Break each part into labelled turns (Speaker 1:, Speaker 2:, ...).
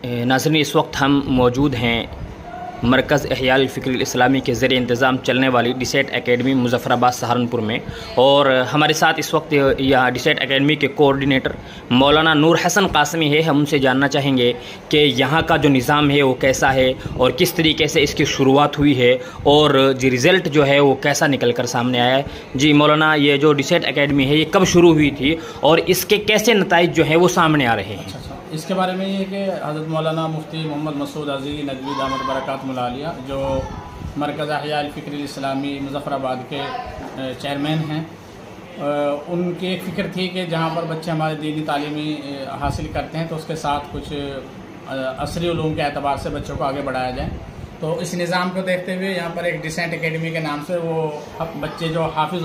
Speaker 1: नाज़रीन, इस वक्त हम मौजूद हैं मरकज़ इहयाल फ़िक्र इस्लामी के ज़रिए इंतज़ाम चलने वाली डिसेट एकेडमी मुज़फ़्फ़राबाद सहारनपुर में, और हमारे साथ इस वक्त यहाँ डिसेट एकेडमी के कोऑर्डिनेटर मौलाना नूर हसन कासमी है। हम उनसे जानना चाहेंगे कि यहाँ का जो निज़ाम है वो कैसा है और किस तरीके से इसकी शुरुआत हुई है और जी रिज़ल्ट जो है वो कैसा निकल कर सामने आया है। जी मौलाना, ये जो डिसेट एकेडमी है ये कब शुरू हुई थी और इसके कैसे नताइज जो है वो सामने आ रहे हैं?
Speaker 2: इसके बारे में ये कि हज़रत मौलाना मुफ्ती मोहम्मद मसूद अज़ीज़ नदवी दामत बरकातुहुल आलिया, जो मरकज़ इहयाल फ़िक्र इस्लामी मुज़फ़्फ़राबाद के चेयरमैन हैं, उनकी एक फ़िक्र थी कि जहाँ पर बच्चे हमारे दीनी तालीमी हासिल करते हैं तो उसके साथ कुछ असरी उलूम के एतबार से बच्चों को आगे बढ़ाया जाए। तो इस निज़ाम को देखते हुए यहाँ पर एक डिसेंट एकेडमी के नाम से वो बच्चे जो हाफिज़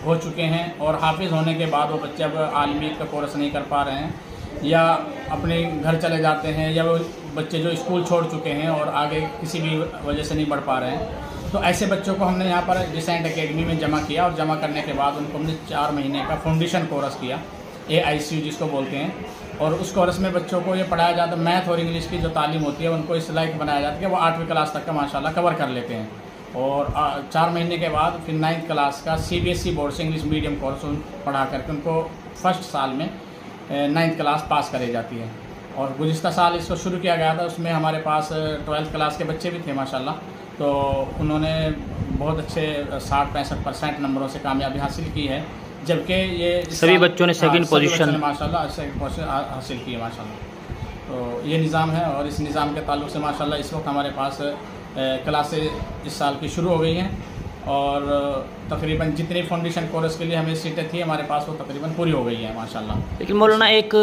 Speaker 2: हो चुके हैं और हाफिज़ होने के बाद वो बच्चे अब आलमियत का कोर्स नहीं कर पा रहे हैं या अपने घर चले जाते हैं, या वो बच्चे जो स्कूल छोड़ चुके हैं और आगे किसी भी वजह से नहीं बढ़ पा रहे हैं, तो ऐसे बच्चों को हमने यहाँ पर डिसेंट एकेडमी में जमा किया और जमा करने के बाद उनको हमने 4 महीने का फाउंडेशन कोर्स किया, AICU जिसको बोलते हैं। और उस कोर्स में बच्चों को ये पढ़ाया जाता है, मैथ और इंग्लिश की जो तालीम होती है उनको इस लायक बनाया जाता है कि वो 8वीं क्लास तक का माशाल्लाह कवर कर लेते हैं। और 4 महीने के बाद फिर 9th क्लास का CBSE बोर्ड से इंग्लिश मीडियम कोर्स पढ़ा करके उनको फर्स्ट साल में 9th क्लास पास करी जाती है। और गुज़िश्ता साल इसको शुरू किया गया था, उसमें हमारे पास 12th क्लास के बच्चे भी थे माशाल्लाह, तो उन्होंने बहुत अच्छे 60-65% नंबरों से कामयाबी हासिल की है, जबकि ये
Speaker 1: सभी बच्चों ने सेकंड पोजीशन
Speaker 2: माशाल्लाह सेकंड पोजीशन हासिल की है माशाल्लाह। तो ये निज़ाम है और इस निज़ाम के ताल्लुक़ से माशाल्लाह इस वक्त हमारे पास क्लासें इस साल की शुरू हो गई हैं और तकरीबन जितनी फाउंडेशन कोर्स के लिए हमें सीटें थी हमारे पास वो तकरीबन पूरी हो गई हैं माशाल्लाह।
Speaker 1: लेकिन मौलाना एक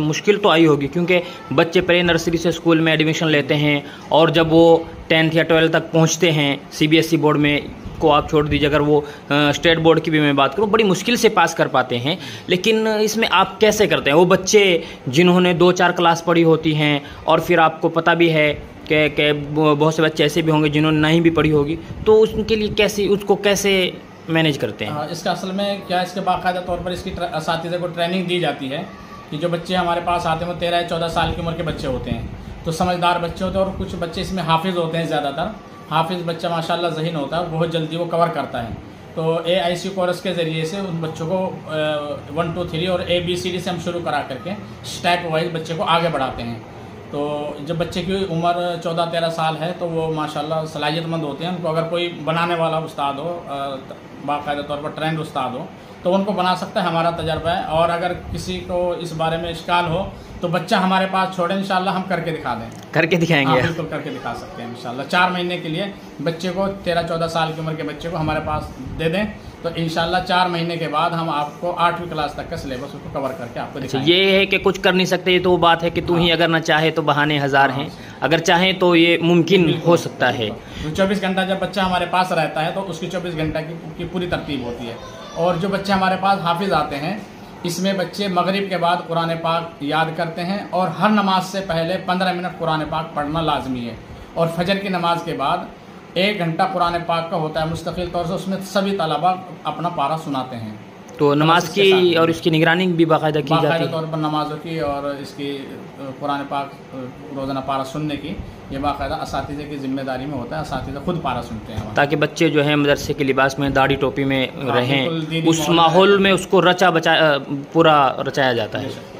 Speaker 1: मुश्किल तो आई होगी, क्योंकि बच्चे प्रे नर्सरी से स्कूल में एडमिशन लेते हैं और जब वो 10th या 12th तक पहुंचते हैं, CBSE बोर्ड में को आप छोड़ दीजिए, अगर वो स्टेट बोर्ड की भी मैं बात करूं, बड़ी मुश्किल से पास कर पाते हैं। लेकिन इसमें आप कैसे करते हैं? वो बच्चे जिन्होंने 2-4 क्लास पढ़ी होती हैं और फिर आपको पता भी है कि बहुत से बच्चे ऐसे भी होंगे जिन्होंने नहीं भी पढ़ी होगी, तो उनके लिए उसको कैसे मैनेज करते हैं?
Speaker 2: इसका असल में क्या, इसके बाकायदा तौर पर इसकी असातिज़ा को ट्रेनिंग दी जाती है कि जो बच्चे हमारे पास आते हैं वो 13-14 साल की उम्र के बच्चे होते हैं, तो समझदार बच्चे होते हैं। और कुछ बच्चे इसमें हाफिज़ होते हैं, ज़्यादातर हाफिज़ बच्चा माशाल्लाह ज़हीन होता है, बहुत जल्दी वो कवर करता है। तो AICU कोर्स के ज़रिए से उन बच्चों को 1 2 3 और ABCD से हम शुरू करा करके स्टेप वाइज बच्चे को आगे बढ़ाते हैं। तो जब बच्चे की उम्र 14-13 साल है तो वो माशाल्लाह सलाहियतमंद होते हैं। उनको अगर कोई बनाने वाला उस्ताद हो, बाकायदा तौर पर ट्रेंड उस्ताद हो, तो उनको बना सकता है, हमारा तजर्बा है। और अगर किसी को इस बारे में इश्काल हो तो बच्चा हमारे पास छोड़े, इंशाल्लाह हम करके दिखा दें,
Speaker 1: करके दिखाएंगे।
Speaker 2: हाँ, बिल्कुल करके दिखा सकते हैं इंशाल्लाह। 4 महीने के लिए बच्चे को 13-14 साल की उम्र के बच्चे को हमारे पास दे दें तो इंशाल्लाह 4 महीने के बाद हम आपको 8वीं क्लास तक का सिलेबस उसको कवर करके आपको दिखाएंगे।
Speaker 1: ये है कि कुछ कर नहीं सकते, ये तो वो बात है कि तू ही अगर ना चाहे तो बहाने हज़ार हैं, अगर चाहें तो ये मुमकिन हो सकता है।
Speaker 2: 24 घंटा जब बच्चा हमारे पास रहता है तो उसकी 24 घंटा की पूरी तरतीब होती है। और जो बच्चे हमारे पास हाफिज़ आते हैं, इसमें बच्चे मगरिब के बाद कुरान पाक याद करते हैं और हर नमाज से पहले 15 मिनट कुरान पाक पढ़ना लाजमी है। और फजर की नमाज के बाद 1 घंटा कुरान पाक का होता है मुस्तकिल तौर से, उसमें सभी तलबा अपना पारा सुनाते हैं।
Speaker 1: तो नमाज की और इसकी निगरानी भी बाकायदा की जाती है,
Speaker 2: तौर पर नमाजों की और इसकी कुरान पाक रोज़ाना पारा सुनने की, ये बाकायदा असातिज़े की जिम्मेदारी में होता है। असातिज़ा खुद पारा सुनते हैं ताकि
Speaker 1: बच्चे जो हैं मदरसे के लिबास में दाढ़ी टोपी में रहें, उस माहौल में उसको पूरा रचाया जाता है।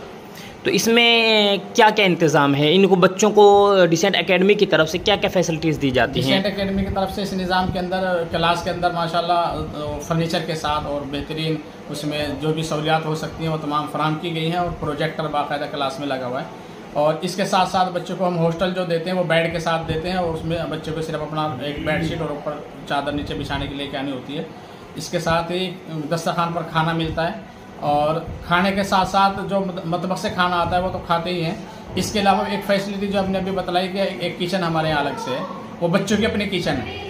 Speaker 1: तो इसमें क्या क्या इंतज़ाम है? इनको बच्चों को डिसेंट एकेडमी की तरफ से क्या क्या फैसिलिटीज़ दी जाती हैं?
Speaker 2: डिसेंट एकेडमी की तरफ से इस निज़ाम के अंदर क्लास के अंदर माशाल्लाह फर्नीचर के साथ और बेहतरीन उसमें जो भी सहूलियात हो सकती हैं वो तमाम फराहम की गई हैं और प्रोजेक्टर बाकायदा क्लास में लगा हुआ है। और इसके साथ साथ बच्चों को हम हॉस्टल जो देते हैं वो बेड के साथ देते हैं और उसमें बच्चों को सिर्फ अपना एक बेडशीट और ऊपर चादर नीचे बिछाने के लिए लेके आनी होती है। इसके साथ ही दस्तरखान पर खाना मिलता है और खाने के साथ साथ जो मतबख से खाना आता है वो तो खाते ही हैं। इसके अलावा एक फैसिलिटी जो आपने अभी बताई कि एक किचन हमारे यहाँ अलग से है, वो बच्चों की अपनी किचन है।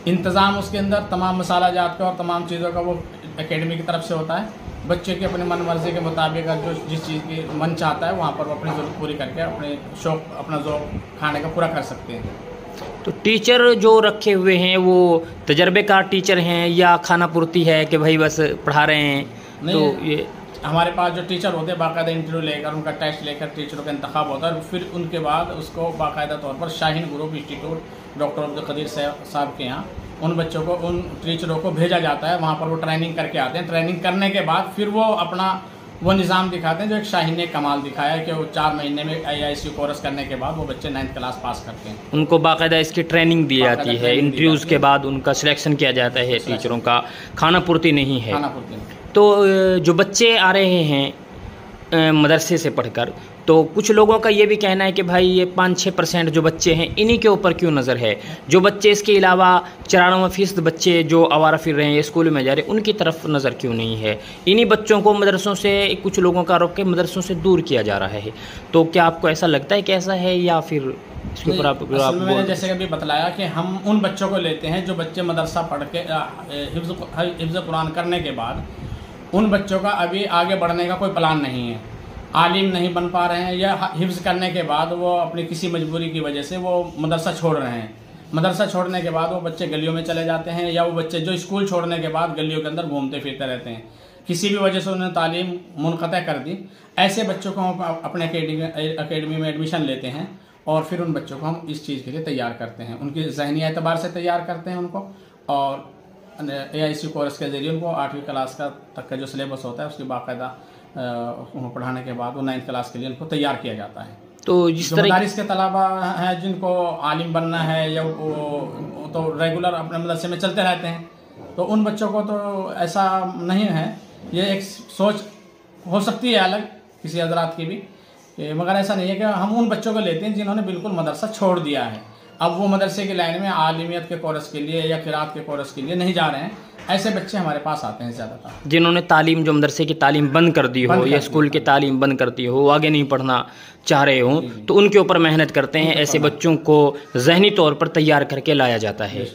Speaker 2: इंतज़ाम उसके अंदर तमाम मसाला जात का और तमाम चीज़ों का वो एकेडमी की तरफ से होता है। बच्चे की अपनी मन मर्जी के मुताबिक जो जिस चीज़ की मन चाहता है वहाँ पर वो अपनी ज़रूरत पूरी करके अपने शौक़ अपना ज़ौक़ खाने का पूरा कर सकते हैं।
Speaker 1: तो टीचर जो रखे हुए हैं वो तजर्बेकार टीचर हैं या खाना पूर्ति है कि भाई बस पढ़ा रहे हैं? तो ये
Speaker 2: हमारे पास जो टीचर होते हैं बाकायदा इंटरव्यू लेकर उनका टेस्ट लेकर टीचरों का इंतखाब होता है और फिर उनके बाद उसको बाकायदा तौर पर Shaheen group institute doctor Abdul Qadeer sahab के यहाँ उन बच्चों को उन टीचरों को भेजा जाता है। वहाँ पर वो ट्रेनिंग करके आते हैं। ट्रेनिंग करने के बाद फिर वो अपना वो निज़ाम दिखाते हैं जो एक शाहीन ने कमाल दिखाया है कि वो 4 महीने में IISc कोर्स करने के बाद वो बच्चे 9th क्लास पास करते हैं।
Speaker 1: उनको बाकायदा इसकी ट्रेनिंग दी जाती है, इंटरव्यूज़ के बाद उनका सिलेक्शन किया जाता है। टीचरों का खाना पूर्ति नहीं है। तो जो बच्चे आ रहे हैं मदरसे से पढ़कर, तो कुछ लोगों का ये भी कहना है कि भाई ये 5-6% जो बच्चे हैं इन्हीं के ऊपर क्यों नज़र है। जो बच्चे इसके अलावा 94% बच्चे जो आवारा फिर रहे हैं, स्कूल में जा रहे हैं, उनकी तरफ नज़र क्यों नहीं है। इन्हीं बच्चों को मदरसों से, कुछ लोगों का आरोप के मदरसों से दूर किया जा रहा है। तो क्या आपको ऐसा लगता है कि ऐसा है या फिर इसके ऊपर आप
Speaker 2: मैंने जैसे अभी बतलाया कि हम उन बच्चों को लेते हैं जो बच्चे मदरसा पढ़ के हिफ्ज़ कुरान करने के बाद उन बच्चों का अभी आगे बढ़ने का कोई प्लान नहीं है, आलिम नहीं बन पा रहे हैं या हिफ्ज़ करने के बाद वो अपनी किसी मजबूरी की वजह से वो मदरसा छोड़ रहे हैं। मदरसा छोड़ने के बाद वो बच्चे गलियों में चले जाते हैं या वो बच्चे जो स्कूल छोड़ने के बाद गलियों के अंदर घूमते फिरते रहते हैं। किसी भी वजह से उन्होंने तालीम मुनक़ता कर दी। ऐसे बच्चों को हम अपने अकेडमी में एडमिशन लेते हैं और फिर उन बच्चों को हम इस चीज़ के लिए तैयार करते हैं, उनकी ज़हनी एतबार से तैयार करते हैं उनको, और AISc कोर्स के ज़रिए उनको 8वीं क्लास तक का जो सिलेबस होता है उसकी बाकायदा पढ़ाने के बाद वो 9th क्लास के लिए उनको तैयार किया जाता है।
Speaker 1: तो जिस तरह
Speaker 2: मदारिस के तलबा हैं जिनको आलिम बनना है या वो तो रेगुलर अपने मदरसे में चलते रहते हैं, तो उन बच्चों को तो ऐसा नहीं है। ये एक सोच हो सकती है अलग किसी हजरात की भी, मगर ऐसा नहीं है कि हम उन बच्चों को लेते हैं जिन्होंने बिल्कुल मदरसा छोड़ दिया है। अब वो मदरसे की लाइन में आलिमियत के कोर्स के लिए या क़िराअत के कोर्स के लिए नहीं जा रहे हैं। ऐसे बच्चे हमारे पास आते हैं ज़्यादातर,
Speaker 1: जिन्होंने तालीम, जो मदरसे की तालीम बंद कर दी हो या स्कूल की तालीम बंद कर दी हो, आगे नहीं पढ़ना चाह रहे हो, तो उनके ऊपर मेहनत करते हैं। ऐसे बच्चों को ज़हनी तौर पर तैयार करके लाया जाता है।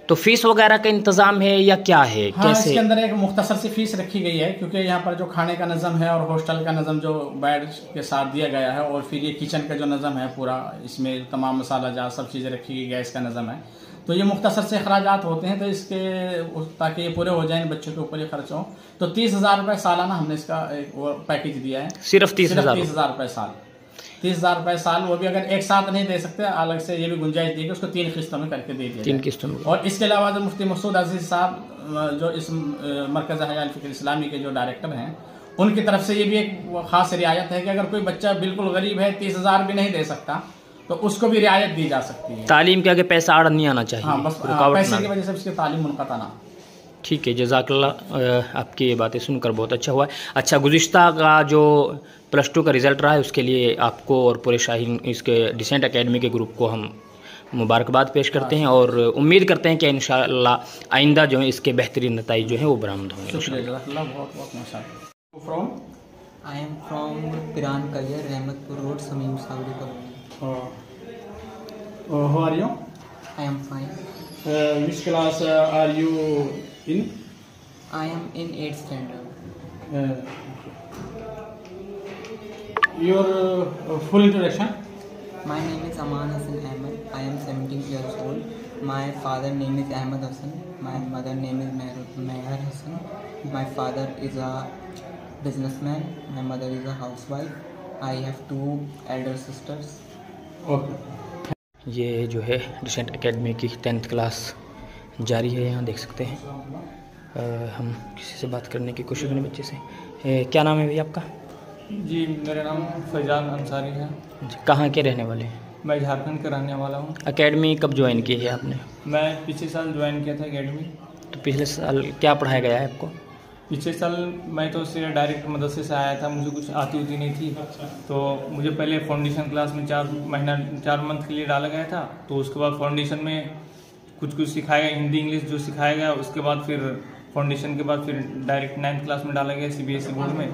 Speaker 1: तो फ़ीस वगैरह का इंतज़ाम है या क्या है?
Speaker 2: हाँ, कैसे? इसके अंदर एक मुख्तसर सी फ़ीस रखी गई है क्योंकि यहाँ पर जो खाने का नज़म है और हॉस्टल का नज़म जो बेड के साथ दिया गया है, और फिर ये किचन का जो नज़म है पूरा, इसमें तमाम मसाला जात सब चीज़ें रखी गई, गैस का नज़म है, तो ये मुख्तसर से अखराजात होते हैं। तो इसके ताकि ये पूरे हो जाएँ, बच्चों के ऊपर ये खर्च हो, तो 30,000 रुपये सालाना हमने इसका एक वो पैकेज दिया है।
Speaker 1: सिर्फ 30,000
Speaker 2: रुपये साल, 30,000 रुपये साल। वो भी अगर एक साथ नहीं दे सकते, अलग से ये भी गुंजाइश दी कि उसको 3 किस्तों में करके दे दिया,
Speaker 1: 3 किस्तों में।
Speaker 2: और इसके अलावा जो मुफ्ती मसूद अजीज़ साहब जो इस मरकज़ हयाल फ़िक्र इस्लामी के जो डायरेक्टर हैं, उनकी तरफ से ये भी एक ख़ास रियायत है कि अगर कोई बच्चा बिल्कुल गरीब है, 30,000 भी नहीं दे सकता, तो उसको भी रियायत दी जा सकती है।
Speaker 1: तालीम के आगे पैसा आड़ नहीं आना चाहिए।
Speaker 2: हाँ, बस पैसे की वजह से उसकी तालीम मुनक़ता ना।
Speaker 1: ठीक है, जज़ाकल्लाह। आपकी ये बातें सुनकर बहुत अच्छा हुआ है। अच्छा, गुज़िश्ता का जो +2 का रिज़ल्ट रहा है उसके लिए आपको और पूरे शाहीन इसके डिसेंट एकेडमी के ग्रुप को हम मुबारकबाद पेश करते हैं और उम्मीद करते हैं कि इंशाअल्लाह आइंदा जो है इसके बेहतरीन नताइज जो हैं वो बरामद होंगे।
Speaker 3: I am from Piran Kaliyar, Rahmatpur Road, Samim Saudi Colony.
Speaker 2: How are you?
Speaker 3: I am fine.
Speaker 2: Which class are you in?
Speaker 3: I am in 8th standard.
Speaker 2: Your full introduction?
Speaker 3: My name is Aman Hassan Ahmed. I am 17 years old. My father name is Ahmed Hassan. My mother name is Meher Hassan. My father is a businessman. My mother is a housewife. I have 2 elder sisters.
Speaker 2: Okay.
Speaker 1: ये जो है decent academy की 10th class जारी है, यहाँ देख सकते हैं। हम किसी से बात करने की कोशिश करें बच्चे से। क्या नाम है भैया आपका?
Speaker 4: जी, मेरा नाम फैजान अंसारी है।
Speaker 1: कहाँ के रहने वाले हैं?
Speaker 4: मैं झारखंड का रहने वाला हूँ।
Speaker 1: एकेडमी कब ज्वाइन की है आपने?
Speaker 4: मैं पिछले साल ज्वाइन किया था एकेडमी।
Speaker 1: तो पिछले साल क्या पढ़ाया गया है आपको?
Speaker 4: पिछले साल मैं तो सीधे डायरेक्ट मदरसे से आया था, मुझे कुछ आती होती नहीं थी, तो मुझे पहले फाउंडेशन क्लास में 4 मंथ के लिए डाला गया था। तो उसके बाद फाउंडेशन में कुछ सिखाया गया, हिंदी इंग्लिश जो सिखाया गया। उसके बाद फिर फाउंडेशन के बाद फिर डायरेक्ट 9th क्लास में डाला गया CBSE बोर्ड में,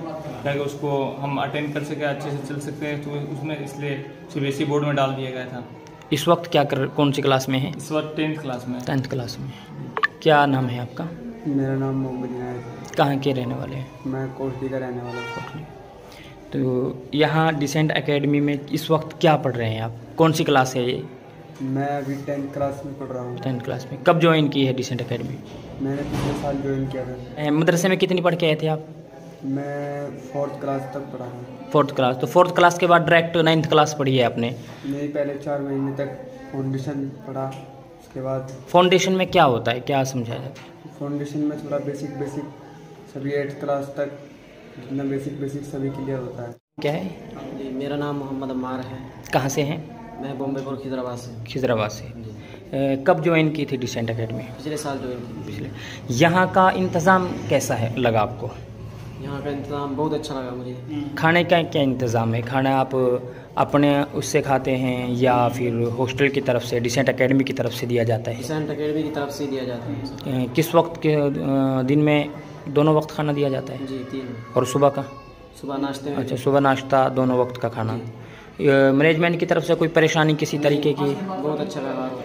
Speaker 4: ताकि उसको हम अटेंड कर सके, अच्छे से चल सकते हैं। तो उसमें इसलिए CBSE बोर्ड में डाल दिया गया था।
Speaker 1: इस वक्त कौन सी क्लास में है?
Speaker 4: इस वक्त 10th क्लास में।
Speaker 1: 10th क्लास में। क्या नाम है आपका?
Speaker 5: मेरा नाम मोहम्मद इनायत है।
Speaker 1: कहाँ के रहने वाले हैं?
Speaker 5: मैं कोटली का रहने वाला हूँ।
Speaker 1: कोटली। तो यहाँ डिसेंट एकेडमी में इस वक्त क्या पढ़ रहे हैं आप? कौन सी क्लास है ये?
Speaker 5: मैं अभी 10th क्लास में पढ़ रहा हूँ।
Speaker 1: 10th क्लास में। कब ज्वाइन की है डिसेंट एकेडमी?
Speaker 5: मैंने पिछले साल ज्वाइन किया था।
Speaker 1: मदरसे में कितनी पढ़ के आए थे आप?
Speaker 5: मैं 4th क्लास तक पढ़ा हूँ।
Speaker 1: 4th क्लास, तो 4th क्लास के बाद डायरेक्ट 9th क्लास पढ़ी है आपने?
Speaker 5: नहीं, पहले 4 महीने तक फाउंडेशन पढ़ा, उसके बाद।
Speaker 1: फाउंडेशन में क्या होता है, क्या समझाया जाता है?
Speaker 5: फाउंडेशन में थोड़ा बेसिक सभी 8th क्लास तक जितना बेसिक सभी क्लियर होता है।
Speaker 1: क्या है?
Speaker 6: जी, मेरा नाम मोहम्मद अम्मार है।
Speaker 1: कहाँ से हैं?
Speaker 6: मैं बॉम्बे खिजराबाद से।
Speaker 1: खिजराबाद से। कब ज्वाइन की थी डिसेंट एकेडमी?
Speaker 6: पिछले साल ज्वाइन की।
Speaker 1: पिछले। यहाँ का इंतज़ाम कैसा है लगा आपको?
Speaker 6: यहाँ का इंतज़ाम बहुत अच्छा लगा मुझे।
Speaker 1: खाने का क्या इंतज़ाम है? खाना आप अपने उससे खाते हैं या फिर हॉस्टल की तरफ से, डिसेंट एकेडमी की तरफ से दिया जाता है?
Speaker 6: डिसेंट एकेडमी की तरफ से दिया जाता है।
Speaker 1: किस वक्त के दिन में दोनों वक्त खाना दिया जाता है?
Speaker 6: जी, 3। और
Speaker 1: सुबह का?
Speaker 6: सुबह नाश्ते में।
Speaker 1: अच्छा, सुबह नाश्ता, दोनों वक्त का खाना। मैनेजमेंट की तरफ से कोई परेशानी किसी तरीके की?
Speaker 6: बहुत अच्छा व्यवहार होता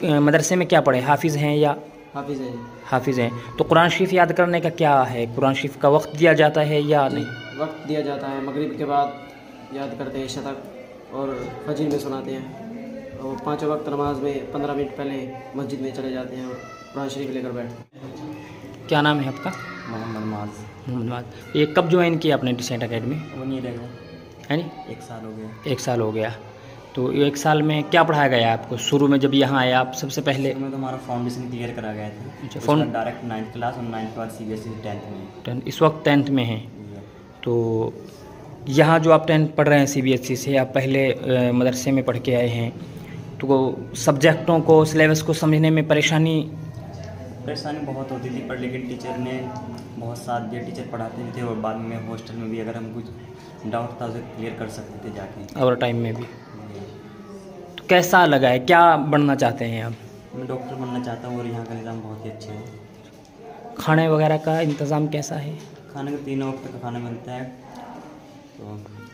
Speaker 1: है। मदरसे में क्या पढ़े, हाफिज़ हैं या?
Speaker 6: हाफिज़ है।
Speaker 1: हाफिज़ हैं। तो कुरान शरीफ याद करने का क्या है? कुरान शरीफ का वक्त दिया जाता है या नहीं?
Speaker 6: वक्त दिया जाता है, मगरिब के बाद याद करते हैं, इशा तक, और फजर में सुनाते हैं, और 5 वक्त नमाज में 15 मिनट पहले मस्जिद में चले जाते हैं और कुरान शरीफ लेकर बैठते हैं।
Speaker 1: क्या नाम है आपका?
Speaker 7: मोहम्मद माज।
Speaker 1: मोहम्मद माज। ये कब ज्वाइन किया आपने डिसेंट एकेडमी?
Speaker 7: वो नहीं रहेगा,
Speaker 1: है नहीं?
Speaker 7: 1 साल हो गया।
Speaker 1: 1 साल हो गया। तो 1 साल में क्या पढ़ाया गया आपको? शुरू में जब यहाँ आए आप सबसे पहले?
Speaker 7: में तो हमारा फाउंडेशन क्लियर करा गया था।
Speaker 1: अच्छा,
Speaker 7: डायरेक्ट 9th क्लास और 9th के बाद CBSE 10th में।
Speaker 1: इस वक्त 10th में हैं। तो यहाँ जो आप 10th पढ़ रहे हैं CBSE से, आप पहले मदरसे में पढ़ के आए हैं, तो सब्जेक्टों को, सिलेबस को समझने में परेशानी
Speaker 7: बहुत होती थी, पर लेकिन टीचर ने बहुत साथ दिया। टीचर पढ़ाते भी थे और बाद में हॉस्टल में भी अगर हम कुछ डाउट था उसे क्लियर कर सकते थे जाके,
Speaker 1: और टाइम में भी। तो कैसा लगा है, क्या बनना चाहते हैं आप?
Speaker 7: मैं डॉक्टर बनना चाहता हूँ और यहाँ का निज़ाम बहुत ही अच्छा है।
Speaker 1: खाने वगैरह का इंतज़ाम कैसा है?
Speaker 7: खाने का 3 वक्त का खाना मिलता है, तो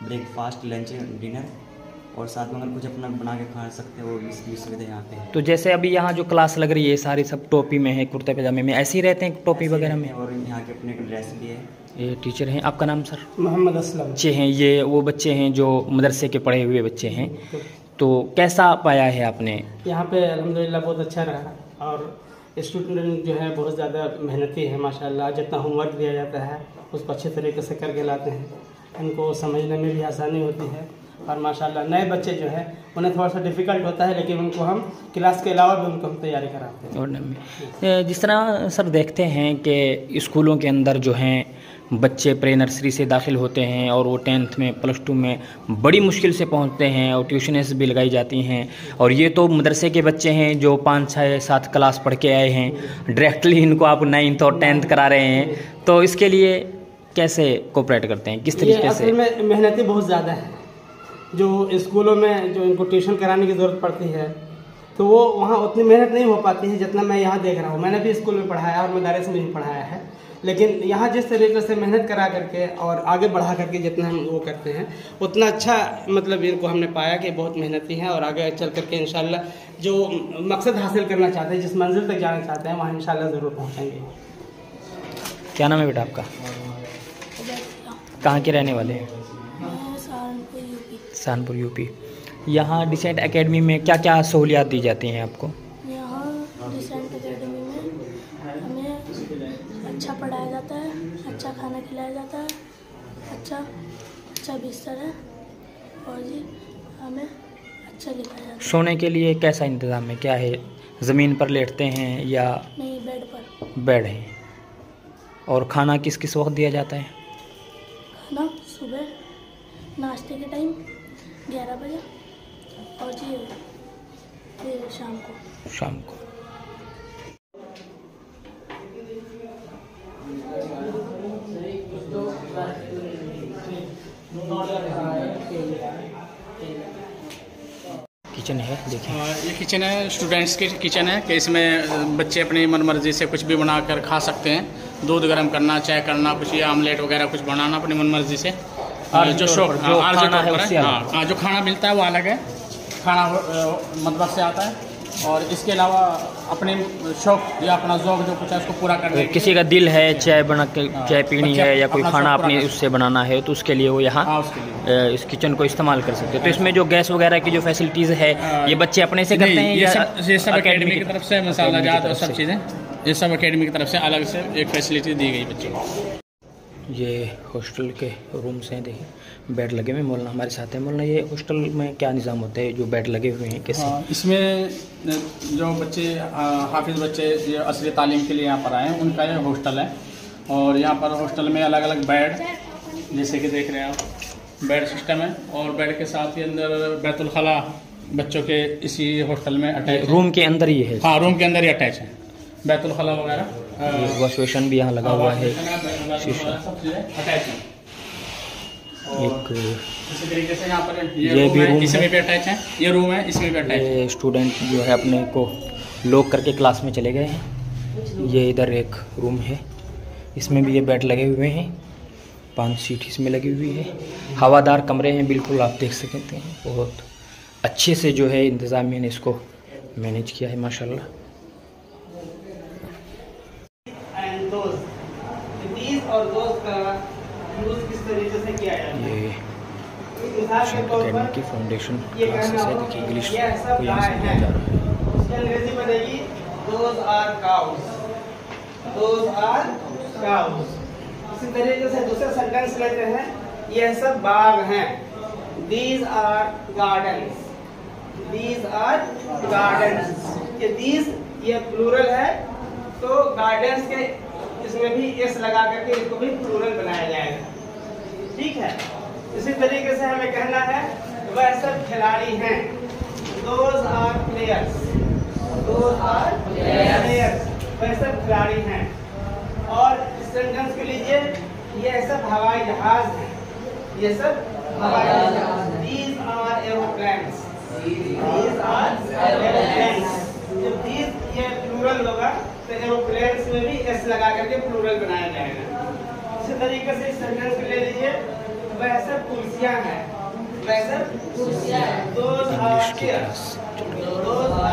Speaker 7: ब्रेकफास्ट, लंच, डिनर, और साथ में अगर कुछ अपना बना के खा सकते हो वो भी सुविधा यहाँ पे है।
Speaker 1: तो जैसे अभी यहाँ जो क्लास लग रही है, सारी सब टोपी में है, कुर्ते पजामे में, ऐसे ही रहते हैं टोपी वगैरह में?
Speaker 7: और यहाँ के अपने ड्रेस भी है।
Speaker 1: ये टीचर हैं। आपका नाम सर?
Speaker 8: मोहम्मद असलम।
Speaker 1: बच्चे हैं, ये वो बच्चे हैं जो मदरसे के पढ़े हुए बच्चे हैं। तो कैसा पाया है आपने?
Speaker 8: यहाँ पे अल्हम्दुलिल्लाह बहुत अच्छा रहा, और स्टूडेंट जो है बहुत ज़्यादा मेहनती है माशाल्लाह। जितना होमवर्क दिया जाता है उसको अच्छे तरीके से करके लाते हैं, उनको समझने में भी आसानी होती है। और माशाल्लाह नए बच्चे जो है उन्हें थोड़ा सा डिफ़िकल्ट होता है, लेकिन उनको हम क्लास के अलावा भी उनको हम तैयारी कराते हैं।
Speaker 1: जिस तरह सर देखते हैं कि स्कूलों के अंदर जो हैं बच्चे प्रे नर्सरी से दाखिल होते हैं और वो 10th में, +2 में बड़ी मुश्किल से पहुंचते हैं और ट्यूशनेस भी लगाई जाती हैं। और ये तो मदरसे के बच्चे हैं जो 5, 6, 7 क्लास पढ़ के आए हैं, डायरेक्टली इनको आप 9th और 10th करा रहे हैं। तो इसके लिए कैसे कोऑपरेट करते हैं, किस तरीके से?
Speaker 8: असल में मेहनती बहुत ज़्यादा है। जो स्कूलों में जो इनको ट्यूशन कराने की ज़रूरत पड़ती है, तो वो वहाँ उतनी मेहनत नहीं हो पाती है जितना मैं यहाँ देख रहा हूँ। मैंने भी स्कूल में पढ़ाया और मदारस में भी पढ़ाया है, लेकिन यहाँ जिस तरीके से मेहनत करा करके और आगे बढ़ा करके जितना हम वो करते हैं, उतना अच्छा मतलब इनको हमने पाया कि बहुत मेहनती हैं और आगे चल करके इंशाल्लाह जो मकसद हासिल करना चाहते हैं, जिस मंजिल तक जाना चाहते हैं, वहाँ इंशाल्लाह ज़रूर पहुँचेंगे।
Speaker 1: क्या नाम है बेटा आपका? कहाँ के रहने वाले हैं? सहारनपुर यूपी। यहाँ डिसेंट एकेडमी में क्या क्या सहूलियात दी जाती हैं आपको?
Speaker 9: यहाँ डिसेंट एकेडमी में हमें अच्छा पढ़ाया जाता है, अच्छा खाना खिलाया जाता है, अच्छा बिस्तर है, और जी हमें अच्छा लिखाया जाता है।
Speaker 1: सोने के लिए कैसा इंतज़ाम है, क्या है? ज़मीन पर लेटते हैं या?
Speaker 9: नहीं, बेड पर।
Speaker 1: बेड है। और खाना किस किस वक्त दिया जाता है?
Speaker 9: खाना सुबह नाश्ते के टाइम 11 बजे, और जी फिर शाम को। किचन है, देखिए।
Speaker 2: ये किचन है, स्टूडेंट्स की किचन है कि इसमें बच्चे अपनी मनमर्जी से कुछ भी बनाकर खा सकते हैं। दूध गर्म करना, चाय करना, कुछ या आमलेट वगैरह कुछ बनाना अपनी मनमर्जी से। जो शौक जो खाना है उससे अलग, जो खाना मिलता है वो अलग है, खाना मतलब से आता है। और इसके अलावा अपने शौक या अपना ज़ौक़ जो कुछ है उसको पूरा करने,
Speaker 1: किसी का दिल है चाय बना के चाय पीनी है या कोई खाना अपने उससे बनाना है, तो उसके लिए वो यहाँ इस किचन को इस्तेमाल कर सकते हैं। तो इसमें जो गैस वगैरह की जो फैसिलिटीज़ है, ये बच्चे अपने से करते हैं?
Speaker 2: ये सब एकेडमी की तरफ से, मसाला जात और सब चीज़ें, ये सब एकेडमी की तरफ से अलग से एक फैसिलिटी दी गई बच्चों को।
Speaker 1: ये हॉस्टल के रूम्स हैं, देखिए बेड लगे हुए। मौलाना हमारे साथ हैं। मौलाना, ये हॉस्टल में क्या निज़ाम होता है जो बेड लगे हुए हैं, कैसे?
Speaker 2: इसमें जो बच्चे हाफिज़ बच्चे ये असली तालीम के लिए यहाँ पर आए हैं, उनका ये हॉस्टल है। और यहाँ पर हॉस्टल में अलग अलग बेड, जैसे कि देख रहे हैं आप, बेड सिस्टम है। और बेड के साथ ही अंदर बैतुल खला बच्चों के इसी हॉस्टल में अटैच,
Speaker 1: रूम के अंदर ही है?
Speaker 2: हाँ, रूम के अंदर ही अटैच है बैतुल खला वगैरह।
Speaker 1: वॉश बेसिन भी यहाँ लगा हुआ है,
Speaker 2: अटैच है।
Speaker 1: एक
Speaker 2: इसी तरीके से यहाँ पर
Speaker 1: ये भी रूम
Speaker 2: इसमें भी अटैच है, ये रूम है, इसमें भी अटैच है।
Speaker 1: स्टूडेंट जो है अपने को लॉक करके क्लास में चले गए हैं। ये इधर एक रूम है, इसमें भी ये बेड लगे हुए हैं, 5 सीट इसमें लगी हुई है। हवादार कमरे हैं बिल्कुल, आप देख सकते हैं। बहुत अच्छे से जो है इंतज़ामिया ने इसको मैनेज किया है माशाल्लाह। ये अकेडमी की फाउंडेशन क्लासेस है, देखिए इंग्लिश को यहाँ से लिया जा रहा है।
Speaker 8: अंग्रेजी बनेगी those are cows, those are cows। इसी तरीके से दूसरा सेंटेंस लेते हैं, यह सब बाग हैं, these are gardens, these are gardens। ये these ये प्लूरल है, तो गार्डन्स के इसमें भी एस लगा करके इसको भी प्लूरल बनाया जाएगा, ठीक है। इसी तरीके से हमें कहना है वह सब खिलाड़ी हैं, those are players, those are players, वह सब खिलाड़ी हैं। और इस सेंटेंस के लीजिए, ये सब हवाई जहाज हैं, ये सब हवाई जहाज, these are aeroplanes, these are aeroplanes। जब these ये प्लूरल होगा तो एरोप्लेन्स में भी एस लगा करके प्लूरल बनाया जाएगा। इसी तरीके से इस सेंटेंस को ले लीजिए, वह सब कुर्सियां हैं, वह सब कुर्सियां हैं, those are chairs, those are